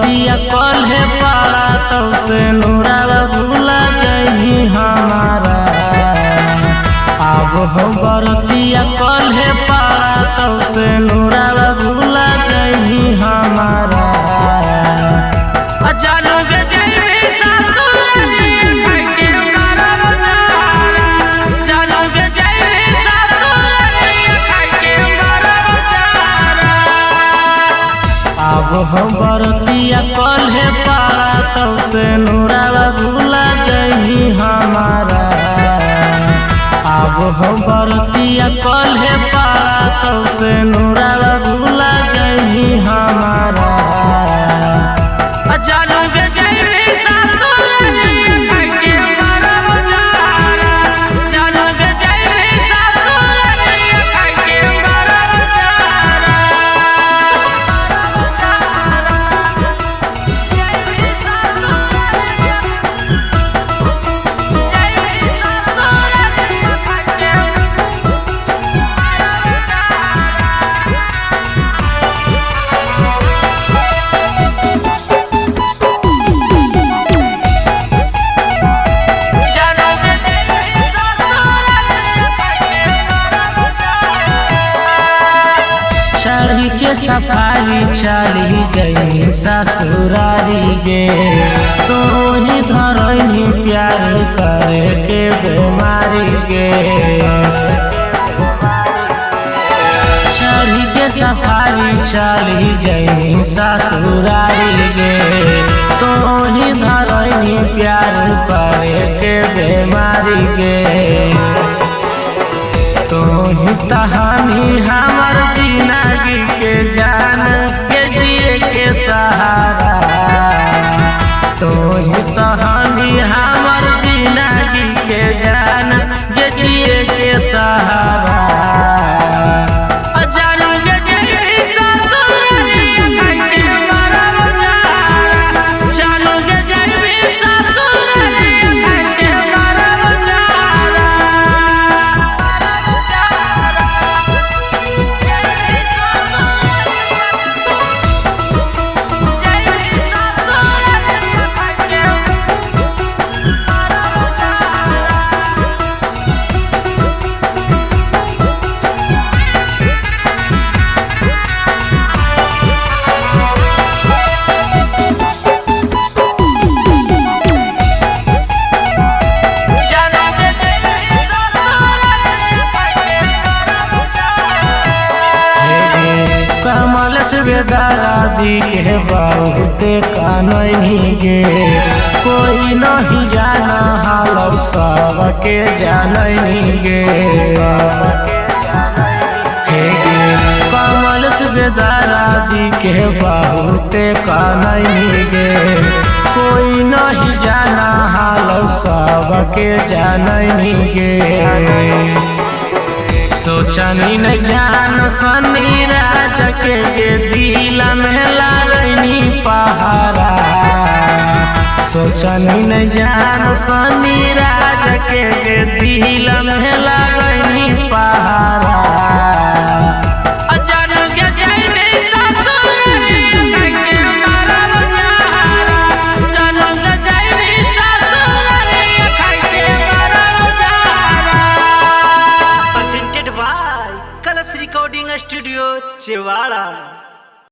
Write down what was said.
बरतिया कल्हे पारा तब से नूरावा भूला जाई हमारा। अब हम बरतिया कल्हे पारा तब से नूरावा भूला जाई हमारा। अब हम बरतिया कल्हे पारा तब से नूरावा भूला जाई हमारा। अब हम बरतिया कल्हे पारा तब से नूरावा भूला जाई हमारा। चढ़ी के सफारी चली जई ससुरारी गे, तो ही धरनी प्यार करे के बेमारी गे। चढ़ी के सफारी चली जई ससुरारी गे, तो ही धरनी प्यार करे के बेमारी गे। तो ही कहानी हमर जिंदगी के जान के जिए के सहारा। तो ही कहानी हमर जिंदगी के जान के जिए के सहारा। कमल बेदरादी के बहुत कानही गे, कोई नहीं जाना हाल सबके जानही गे। कमल बेदरादी के बहुत कानही गे, कोई नहीं जाना हाल सबके जानही गे। सोचनी न जान सनी राज के दिल में लागनी पहारा। सोचनी न जान सनी राज के दिल में लागनी पहारा। कलश रिकॉर्डिंग स्टूडियो चिवाड़ा।